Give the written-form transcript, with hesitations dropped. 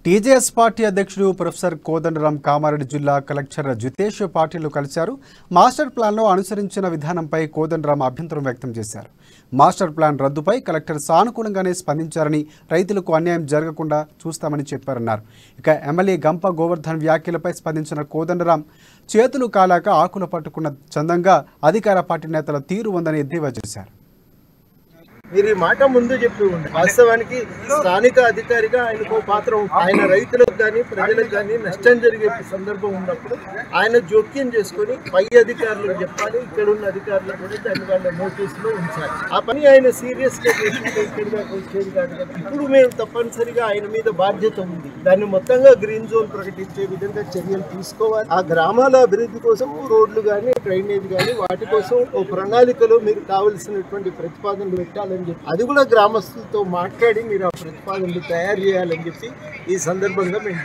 TJS party అధ్యక్షుడు professor Kodandaram Kamareddy జిల్లా collector Jitesh పాటిల్ను కలిశారు. మాస్టర్ ప్లాన్లో అనుసరించిన విధానంపై కోదండరాం అభ్యంతరం వ్యక్తం చేశారు. మాస్టర్ ప్లాన్ రద్దుపై కలెక్టర్ సానుకూలంగానే స్పందించారని, రైతులకు అన్యాయం జరగకుండా చూస్తామని చెప్పారన్నారు. ఇక ఎమ్మెల్యే గంప గోవర్ధన్ వ్యాఖ్యలపై స్పందించిన కోదండరాం చేతులు కాలాక ఆకులు పట్టుకున్న చందంగా అధికార పార్టీ నేతల తీరు ఉందని ఎద్దేవా చేశారు. మీరు ఈ మాట ముందు చెప్పి ఉండే వాస్తవానికి స్థానిక అధికారిగా ఆయనకు పాత్ర ఆయన రైతులకు కానీ ప్రజలకు కానీ నష్టం జరిగే సందర్భం ఉన్నప్పుడు ఆయన జోక్యం చేసుకుని పై అధికారులకు చెప్పాలి, ఇక్కడ ఉన్న అధికారులకు కూడా దాన్ని వాళ్ళ నోటీసులో ఉంచాలి. ఆ పని ఆయన సీరియస్ గా చేసుకుంటే ఇక్కడ దాకా వచ్చేది కాదు కదా. ఇప్పుడు మేము తప్పనిసరిగా ఆయన మీద బాధ్యత ఉంది, దాన్ని మొత్తంగా గ్రీన్ జోన్ ప్రకటించే విధంగా చర్యలు తీసుకోవాలి. ఆ గ్రామాల అభివృద్ధి కోసం రోడ్లు కానీ డ్రైనేజ్ కానీ వాటి కోసం ఓ ప్రణాళికలో మీరు కావలసినటువంటి ప్రతిపాదనలు పెట్టాలి. అది కూడా గ్రామస్తులతో మాట్లాడి మీరు ఆ ప్రతిపాదనలు తయారు చేయాలని చెప్పి ఈ సందర్భంగా మేము